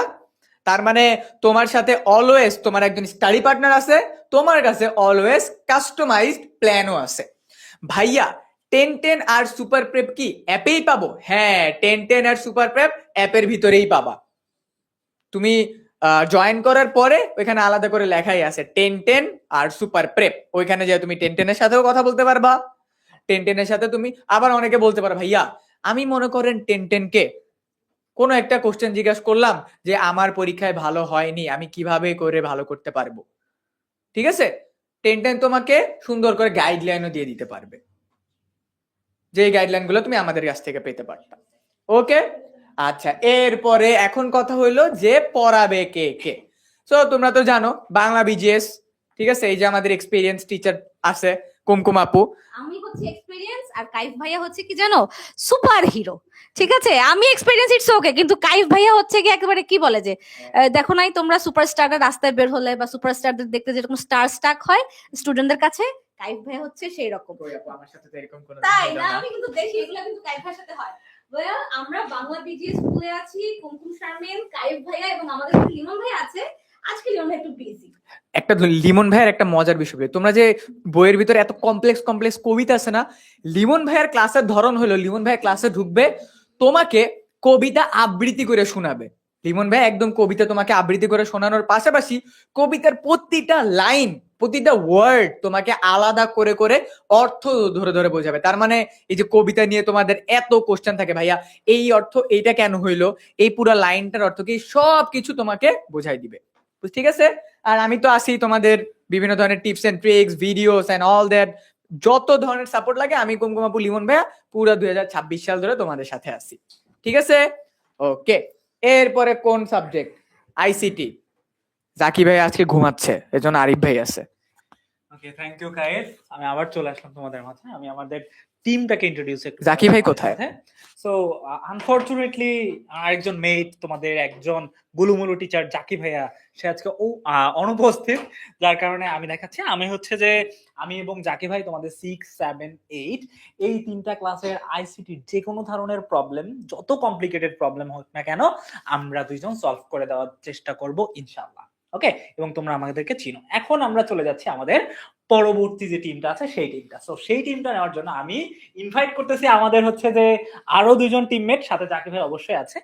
তার মানে তোমার সাথে অলওয়েজ তোমার একজন স্টাডি পার্টনার আছে, তোমার কাছে অলওয়েজ কাস্টমাইজড প্ল্যানও আছে। ভাইয়া 10-10 আর সুপার প্রেপ কি অ্যাপেই পাবো? হ্যাঁ, 10-10 আর সুপার প্রেপ অ্যাপের ভিতরেই পাবা। তুমি জয়েন করার পরে ওইখানে আলাদা করে লেখাই আছে 10-10 আর সুপার প্রেপ। ওইখানে যে তুমি 10-10 এর সাথেও কথা বলতে পারবা, 10-10 এর সাথে তুমি আবার অনেকে বলতে পারো ভাইয়া আমি মনে করেন 10-10 কে কোনো একটা কোশ্চেন জিজ্ঞাসা করলাম যে আমার পরীক্ষায় ভালো হয়নি, আমি কিভাবে করে ভালো করতে পারবো, ঠিক আছে? 10-10 তোমাকে সুন্দর করে গাইডলাইনও দিয়ে দিতে পারবে, যে গাইডলাইন গুলো তুমি আমাদের কাছ থেকে পেতে পারতা। ওকে, আচ্ছা এরপরে এখন কথা হইলো যে পড়াবে কে কে। সো তোমরা তো জানো বাংলা বিজিএস, ঠিক আছে? এই যে আমাদের এক্সপিরিয়েন্স টিচার আছে কুমকুম আপু। আমি হচ্ছে এক্সপেরিয়েন্স আর কাইফ ভাইয়া হচ্ছে কি জানো, সুপার হিরো। ঠিক আছে, আমি এক্সপেরিয়েন্স ইটস ওকে, কিন্তু কাইফ ভাইয়া হচ্ছে কি একেবারে কি বলে যে দেখো নাই তোমরা সুপারস্টাররা রাস্তায় বের হলে বা সুপারস্টারদের দেখতে যেরকম স্টার স্টাক হয় স্টুডেন্টদের কাছে, কাইফ ভাইয়া হচ্ছে সেই রকম। আমার সাথে তো এরকম কোনো তাই না? আমি কিন্তু দেখি এগুলা কিন্তু কাইফ ভাইয়ার সাথে হয়। ভাইয়া আমরা বাংলা বিজিএস স্কুলে আছি, কুমকুম শারমিন, কাইফ ভাইয়া এবং আমাদের সাথে লিমন ভাইয়া আছে। আজকে লিমন ভাই একটু বিজি। একটা লিমন ভাইয়ের একটা মজার বিষয়, তোমরা যে বইয়ের ভিতরে এত কমপ্লেক্স কমপ্লেক্স কবিতা আছে না, লিমন ভাইয়ের ক্লাসের ধরন হলো লিমন ভাইয়ের ক্লাসে ঢুকবে, তোমাকে কবিতা আবৃত্তি করে শোনাবে। লিমন ভাই একদম কবিতা তোমাকে আবৃত্তি করে শোনানোর পাশাপাশি কবিতার প্রতিটা লাইন প্রতিটা ওয়ার্ড তোমাকে আলাদা করে করে অর্থ ধরে ধরে বোঝাবে। তার মানে এই যে কবিতা নিয়ে তোমাদের এত কোশ্চেন থাকে ভাইয়া এই অর্থ এইটা কেন হইলো, এই পুরো লাইনটার অর্থ কি, সব কিছু তোমাকে বোঝাই দিবে, ঠিক আছে? আর আমি তো আছি তোমাদের বিভিন্ন ধরনের tips and tricks, videos and all that, যত ধরনের সাপোর্ট লাগে আমি কুমকুম আপু লিমন ভাইয়া পুরো 2026 সাল ধরে তোমাদের সাথে আছি, ঠিক আছে? ওকে, এরপরে কোন সাবজেক্ট? আইসিটি। জাকি ভাই আজকে ঘুমাচ্ছে, এজন্য আরিফ ভাই আছে। ওকে, থ্যাংক ইউ কায়েস। আমি আবার চলে আসলাম তোমাদের মাঝে। আমি আমাদের টিমটাকে ইন্ট্রোডিউস একটু। জাকি ভাই কোথায়? সো আনফরচুনেটলি আরেকজন মেট, তোমাদের একজন গুলুমুলু টিচার জাকি ভাইয়া, সে আজকে অনুপস্থিত, যার কারণে আমি দেখাচ্ছি আমি হচ্ছে যে আমি এবং জাকি ভাই তোমাদের 6, 7, 8 এই তিনটা ক্লাসের আইসিটির যে কোনো ধরনের প্রবলেম, যত কমপ্লিকেটেড প্রবলেম হোক না কেন, আমরা দুইজন সলভ করে দেওয়ার চেষ্টা করব ইনশাআল্লাহ। ওকে, এবং তোমরা আমাদেরকে চিনো। এখন আমরা চলে যাচ্ছি আমাদের পরবর্তী যে টিমটা আছে সেই টিমটা। সো সেই টিমটা নেওয়ার জন্য আমি ইনভাইট করতেছি আমাদের হচ্ছে যে আরো দুইজন টিমমেট, সাথে জাকির ভাই অবশ্যই আছে,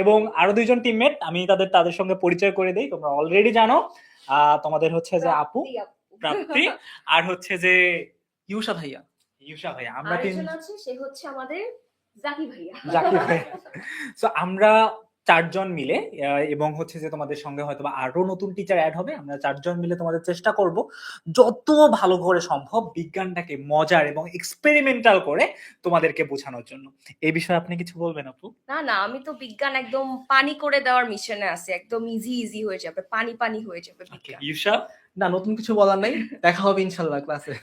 এবং আরো দুইজন টিমমেট আমি তাদের সঙ্গে পরিচয় করে দেই। তোমরা অলরেডি জানো, তোমাদের হচ্ছে যে আপু প্রাপ্তি আর হচ্ছে যে ইউষা ভাইয়া। আমরা আরেকজন আছে, সে হচ্ছে আমাদের জাকি ভাইয়া। সো আমরা চারজন মিলে এবং হচ্ছে যে তোমাদের সঙ্গে হয়তো আরো নতুন টিচার অ্যাড হবে, আমরা চারজন মিলে তোমাদের চেষ্টা করব যত ভালো করে সম্ভব বিজ্ঞানটাকে মজার এবং এক্সপেরিমেন্টাল করে তোমাদেরকে বোঝানোর জন্য। এই বিষয়ে আপনি কিছু বলবেন আপু? না, আমি তো বিজ্ঞান একদম পানি করে দেওয়ার মিশনে আছি, একদম ইজি হয়ে যাবে, পানি হয়ে যাবে বিজ্ঞান। ইউষা? না, নতুন কিছু বলার নাই, দেখা হবে ইনশাল্লাহ ক্লাসে।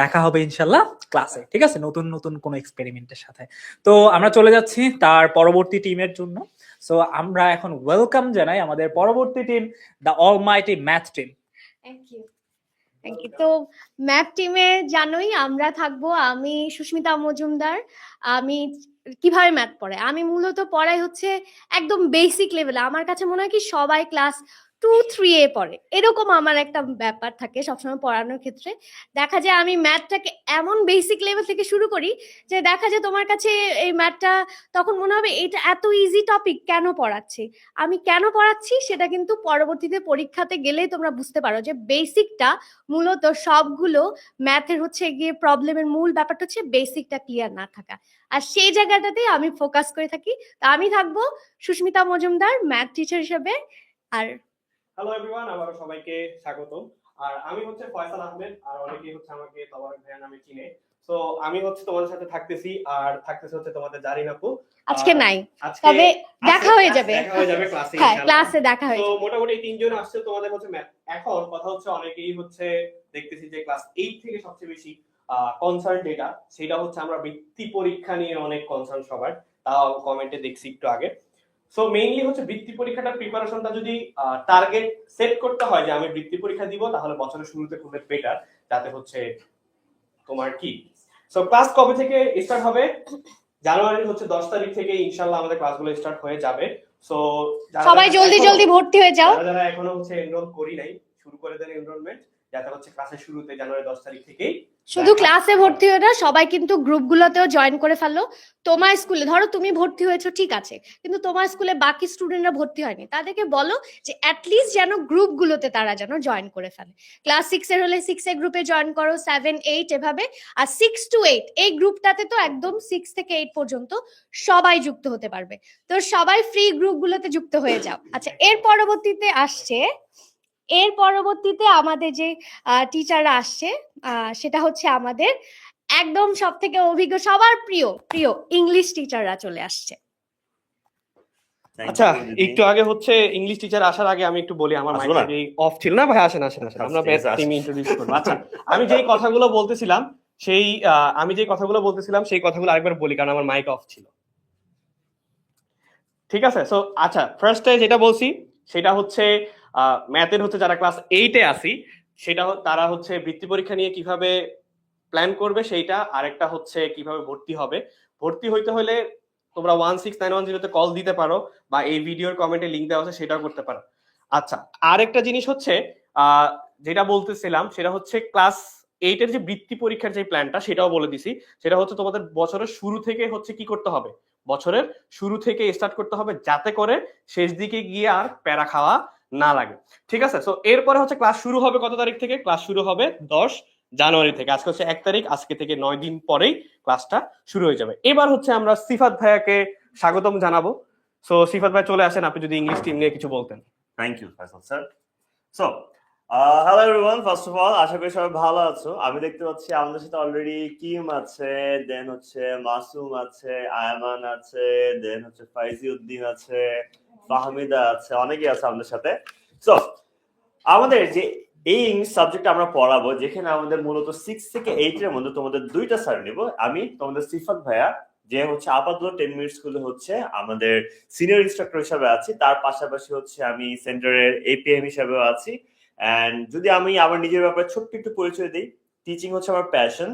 দেখা হবে ইনশাল্লাহ ক্লাসে, ঠিক আছে, নতুন নতুন কোন এক্সপেরিমেন্টের সাথে। তো আমরা চলে যাচ্ছি তার পরবর্তী টিমের জন্য। সো আমরা এখন ওয়েলকাম জানাই আমাদের পরবর্তী team, the almighty math team. Thank you. তো ম্যাথ টিমে জানোই আমরা থাকবো, আমি সুস্মিতা মজুমদার। আমি কিভাবে ম্যাথ পড়াই, আমি মূলত পড়াই হচ্ছে একদম বেসিক লেভেলে। আমার কাছে মনে হয় কি সবাই ক্লাস 2-3 এ পড়ে, এরকম আমার একটা ব্যাপার থাকে সবসময় পড়ানোর ক্ষেত্রে। দেখা যায় আমি ম্যাথটাকে এমন বেসিক লেভেল থেকে শুরু করি যে দেখা যায় তোমার কাছে এই ম্যাথটা তখন মনে হবে এটা এত ইজি টপিক, কেন পড়াচ্ছি, আমি কেন পড়াচ্ছি সেটা কিন্তু পরবর্তীতে পরীক্ষাতে গেলেই তোমরা বুঝতে পারো যে বেসিকটা মূলত সবগুলো ম্যাথের হচ্ছে গিয়ে প্রবলেমের মূল ব্যাপারটা হচ্ছে বেসিকটা ক্লিয়ার না থাকা, আর সেই জায়গাটাতে আমি ফোকাস করে থাকি। তা আমি থাকবো সুস্মিতা মজুমদার ম্যাথ টিচার হিসেবে। আর হ্যালো এভরিওয়ান, আবারো সবাইকে স্বাগত। আর আমি হচ্ছে ফয়সাল আহমেদ, আর অনেকেই হচ্ছে আমাকে তবারক ভাইয়া নামে চিনে। সো আমি হচ্ছে তোমাদের সাথে থাকতেছি, আর থাকতেছে হচ্ছে তোমাদের জারিন আপু। আজকে নাই, আজকে তবে দেখা হয়ে যাবে ক্লাসে। হ্যাঁ, ক্লাসে দেখা হয়ে তো যাবে। মোটামুটি তিনজন আসছে তোমাদের হচ্ছে ম্যাথ। এখন কথা হচ্ছে অনেকেই হচ্ছে দেখতেছি যে ক্লাস 8 থেকে সবচেয়ে বেশি কনসার্ন যেটা, সেটা হচ্ছে আমরা বৃত্তি পরীক্ষা নিয়ে অনেক কনসার্ন সবার, তাও কমেন্টে দেখছি একটু আগে। সো মেইনলি হচ্ছে বৃত্তি পরীক্ষাটার প্রিপারেশনটা যদি টার্গেট সেট করতে হয় যে আমি বৃত্তি পরীক্ষা দিব, তাহলে বছরের শুরুতে খুব বেটার, যাতে হচ্ছে তোমার কি। সো ক্লাস কবে থেকে স্টার্ট হবে? জানুয়ারির হচ্ছে 10 তারিখ থেকে ইনশাআল্লাহ আমাদের ক্লাসগুলো স্টার্ট হয়ে যাবে। সো সবাই জলদি ভর্তি হয়ে যাও। যারা এখনো হচ্ছে এনরোল করি নাই, শুরু করে দেন এনরোলমেন্ট, যাতে হচ্ছে ক্লাসের শুরুতে জানুয়ারি 10 তারিখ থেকেই শুধু ক্লাসে ভর্তি হয়ে না, সবাই কিন্তু গ্রুপগুলোতেও জয়েন করে ফেলো। তোমার স্কুলে ধরো তুমি ভর্তি হয়েছো ঠিক আছে, কিন্তু তোমার স্কুলে বাকি স্টুডেন্টরা ভর্তি হয়নি, তাদেরকে বলো যে অ্যাটলিস্ট যেন গ্রুপগুলোতে তারা যেন জয়েন করে ফেলে। ক্লাস 6 এর হলে 6 এর গ্রুপে জয়েন করো, 7, 8 এভাবে। আর 6 to 8 এই গ্রুপটাতে তো একদম 6 থেকে 8 পর্যন্ত সবাই যুক্ত হতে পারবে। তো সবাই ফ্রি গ্রুপগুলোতে যুক্ত হয়ে যাও। আচ্ছা, এর পরবর্তীতে আমাদের যে টিচাররা আসছে, সেটা হচ্ছে আমাদের একদম সব থেকে অভিজ্ঞ, সবার প্রিয় প্রিয় ইংলিশ টিচাররা চলে আসছে। আচ্ছা, একটু আগে হচ্ছে ইংলিশ টিচার আসার আগে আমি একটু বলি, আমার আসবো মাইক না? অফ ছিল না ভাই। আসেন আসেন আসেন, আমরা ঠিক ম্যাথ আছে, টিম ইন্ট্রোডিউস করব। আচ্ছা, আমি যেই কথাগুলো বলতেছিলাম সেই কথাগুলো আরেকবার বলি, কারণ আমার মাইক অফ ছিল। ঠিক আছে, সো আচ্ছা, ফার্স্টে যেটা বলছি সেটা হচ্ছে ম্যাথের হচ্ছে যারা ক্লাস 8-এ আসি, তারা হচ্ছে বৃত্তি পরীক্ষা নিয়ে কিভাবে প্ল্যান করবে সেইটা, আরেকটা হচ্ছে কিভাবে ভর্তি হবে। ভর্তি হইতে হলে তোমরা 16910-তে কল দিতে পারো, বা এই ভিডিওর কমেন্টে লিংক দেওয়া আছে সেটাও করতে পারো। আচ্ছা, আরেকটা জিনিস হচ্ছে যেটা বলতেছিলাম সেটা হচ্ছে ক্লাস 8-এর যে বৃত্তি পরীক্ষার যে প্ল্যানটা, সেটাও বলে দিছি। সেটা হচ্ছে তোমাদের বছরের শুরু থেকে হচ্ছে কি করতে হবে, বছরের শুরু থেকে স্টার্ট করতে হবে, যাতে করে শেষ দিকে গিয়ে আর প্যারা খাওয়া না লাগে। ঠিক আছে, সো এরপরে হচ্ছে ক্লাস শুরু হবে কত তারিখ থেকে? ক্লাস শুরু হবে 10 জানুয়ারি থেকে। আজকে হচ্ছে 1 তারিখ, আজকে থেকে 9 দিন পরেই ক্লাসটা শুরু হয়ে যাবে। এবার হচ্ছে আমরা সিফাত ভাইয়াকে স্বাগতম জানাবো। সো সিফাত ভাই চলে আসেন, আপনি যদি ইংলিশ টিম নিয়ে কিছু বলতেন। Thank you Faisal sir. So hello everyone, first of all আশা করি সবাই ভালো আছো। আমি দেখতে পাচ্ছি আমাদের সাথে অলরেডি কিম আছে, দেন হচ্ছে মাসুম আছে, আয়ামান আছে, দেন হচ্ছে ফাইজি উদ্দিন আছে, ফাহমিদা আছে, অনেকেই আছে আমাদের সাথে। সো আমাদের যে এই ইংলিশ সাবজেক্ট আমরা পড়াবো, যেখানে আমাদের মূলত 6 থেকে 8 এর মধ্যে তোমাদের দুইটা স্যার নিব। আমি তোমাদের সিফাত ভাইয়া, যে হচ্ছে আপাতত 10 মিনিট স্কুলে হচ্ছে আমাদের সিনিয়র ইনস্ট্রাক্টর হিসেবে আছি, তার পাশাপাশি হচ্ছে আমি সেন্টারের এপিএম হিসেবেও আছি। এন্ড যদি আমি আমার নিজের ব্যাপারে ছোট্ট একটু পরিচয় দিই, টিচিং হচ্ছে আমার প্যাশন।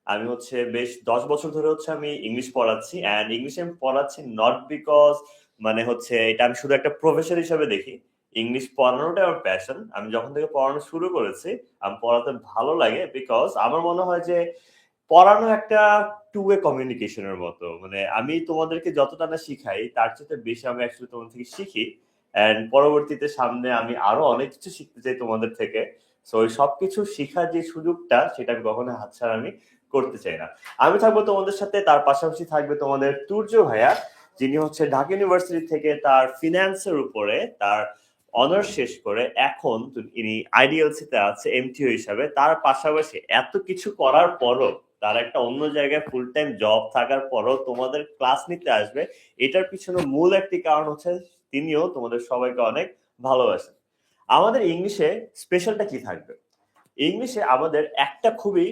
আমি হচ্ছে বেশ 10 বছর ধরে হচ্ছে আমি ইংলিশ পড়াচ্ছি, এন্ড ইংলিশ আমি পড়াচ্ছি নট বিকজ মানে হচ্ছে এটা আমি শুধু একটা প্রফেশন হিসেবে দেখি। ইংলিশ পড়ানোটা আমার প্যাশন। আমি যখন থেকে পড়ানো শুরু করেছি, আমি পড়াতে ভালো লাগে, বিকজ আমার মনে হয় যে পড়ানো একটা টু ওয়ে কমিউনিকেশনের মতো। মানে আমি তোমাদেরকে যতটা না শিখাই, তার চেয়ে বেশি আমি অ্যাকচুয়ালি তোমাদের থেকে শিখি, এন্ড পরবর্তীতে সামনে আমি আরো অনেক কিছু শিখতে চাই তোমাদের থেকে। সো ওই সবকিছু শিখার যে সুযোগটা, সেটা আমি কখনো হাতছাড়া আমি করতে চাই না। আমি থাকবো তোমাদের সাথে, তার পাশাপাশি থাকবে তোমাদের তুর্য ভাইয়া, যিনি হচ্ছে ঢাকা ইউনিভার্সিটি থেকে তার ফিন্যান্সের উপরে তার অনার্স শেষ করে এখন ইনি আইডিএলসি তে আছে এমটিও হিসাবে। তার পাশাপাশি এত কিছু করার পরও, তার একটা অন্য জায়গায় ফুল টাইম জব থাকার পরও তোমাদের ক্লাস নিতে আসবে। এটার পিছনে মূল একটি কারণ হচ্ছে তিনিও তোমাদের সবাইকে অনেক ভালোবাসেন। আমাদের ইংলিশে স্পেশালটা কি থাকবে? ইংলিশে আমাদের একটা খুবই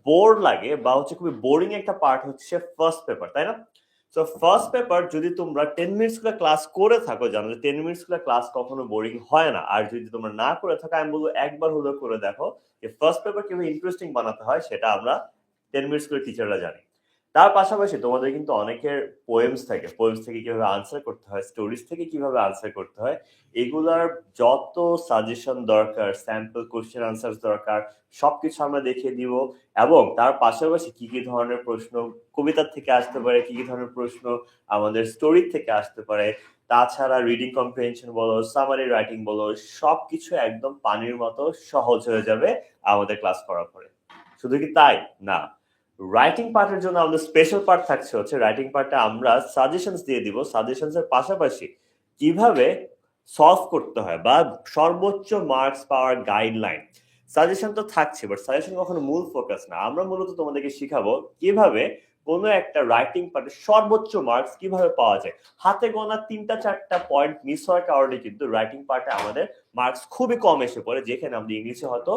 বোর লাগে বা হচ্ছে খুবই বোরিং একটা পার্ট হচ্ছে ফার্স্ট পেপার, তাই না? সো ফার্স্ট পেপার যদি তোমরা 10 মিনিটস করে ক্লাস করে থাকো, জানো যে 10 মিনিটস করে ক্লাস কখনো বোরিং হয় না। আর যদি তোমরা না করে থাকো, আমি বলবো একবার হলেও করে দেখো যে ফার্স্ট পেপার কিভাবে ইন্টারেস্টিং বানাতে হয়, সেটা আমরা 10 মিনিটস করে টিচাররা জানি। তার পাশাপাশি তোমাদের কিন্তু অনেকের পোয়েমস থাকে, পোয়েমস থেকে কিভাবে আনসার করতে হয়, স্টোরিজ থেকে কিভাবে আনসার করতে হয়, এগুলার যত সাজেশন দরকার, স্যাম্পল কোশ্চেন আনসার দরকার, সবকিছু আমরা দেখিয়ে দিব। এবং তার পাশাপাশি কি কি ধরনের প্রশ্ন কবিতার থেকে আসতে পারে, কি কি ধরনের প্রশ্ন আমাদের স্টোরি থেকে আসতে পারে, তাছাড়া রিডিং কম্প্রিহেনশন বলো, সামারি রাইটিং বলো, সবকিছু একদম পানির মতো সহজ হয়ে যাবে আমাদের ক্লাস করার পরে। শুধু কি তাই না, রাইটিং পার্টের জন্য আমাদের স্পেশাল পার্ট থাকছে হচ্ছে রাইটিং পার্টে আমরা সাজেশনস দিয়ে দিব। সাজেশনস এর পাশাপাশি কিভাবে সলভ করতে হয় বা সর্বোচ্চ মার্কস পাওয়ার গাইডলাইন। সাজেশন তো থাকছে, বাট সাজেশন কখনো মূল ফোকাস না। আমরা মূলত তোমাদেরকে শিখাবো কিভাবে কোনো একটা রাইটিং পার্টে সর্বোচ্চ মার্কস কিভাবে পাওয়া যায়। হাতে গোনা 3-4টা পয়েন্ট মিস হওয়ার কারণে কিন্তু রাইটিং পার্টে আমাদের মার্কস খুবই কম এসে পড়ে, যেখানে আমাদের ইংলিশে হয়তো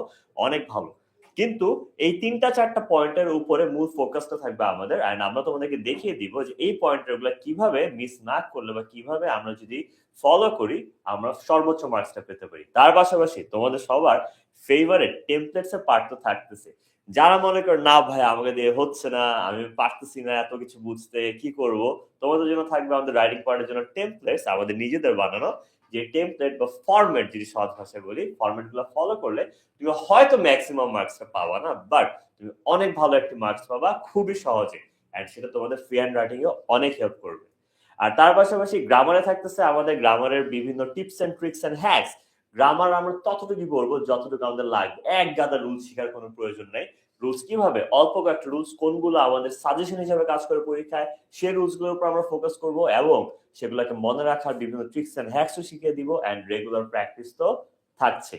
অনেক ভালো। কিন্তু এই 3-4টা পয়েন্টের উপরে মূল ফোকাসটা থাকবে আমাদের, এন্ড আমরা তোমাদেরকে দেখিয়ে দিব যে এই পয়েন্টগুলো কিভাবে মিস না করলে বা কিভাবে আমরা যদি ফলো করি আমরা সর্বোচ্চ মার্কসটা পেতে পারি। তার পাশাপাশি তোমাদের সবার ফেভারিট টেমপ্লেটস এর পার্ট তো থাকতেছে। যারা মনে করে না ভাই আমাকে দিয়ে হচ্ছে না, আমি পারতেছি না এত কিছু বুঝতে, কি করব, তোমাদের জন্য থাকবে আমাদের রাইটিং পার্টের জন্য টেমপ্লেটস, আমাদের নিজেদের বানানো। যে টেমপ্লেট বা ফরম্যাট, যদি সহজ ভাষায় বলি, ফরম্যাটগুলো ফলো করলে তুমি হয়তো ম্যাক্সিমাম মার্কসটা পাবা না, বাট তুমি অনেক ভালো একটা মার্কস পাবা খুবই সহজে, এন্ড সেটা তোমাদের ফ্রি হ্যান্ড রাইটিং এ অনেক হেল্প করবে। আর তার পাশাপাশি গ্রামারে থাকতেছে আমাদের গ্রামারের বিভিন্ন tips and tricks and hacks. Grammar আমরা ততটুকু বলবো যতটুকু আমাদের লাগবে, এক গাদা রুলস শেখার কোনো প্রয়োজন নেই। রুলস কিভাবে, অল্প কয়েকটা রুলস কোনগুলো আমাদের সাজেশন হিসেবে কাজ করে পরীক্ষায়, সেই রুলস গুলোর উপর আমরা ফোকাস করব এবং সেগুলোকে মনে রাখার বিভিন্ন ট্রিক্স এন্ড হ্যাকসও শিখিয়ে দিব, এন্ড রেগুলার প্র্যাকটিস তো থাকছে।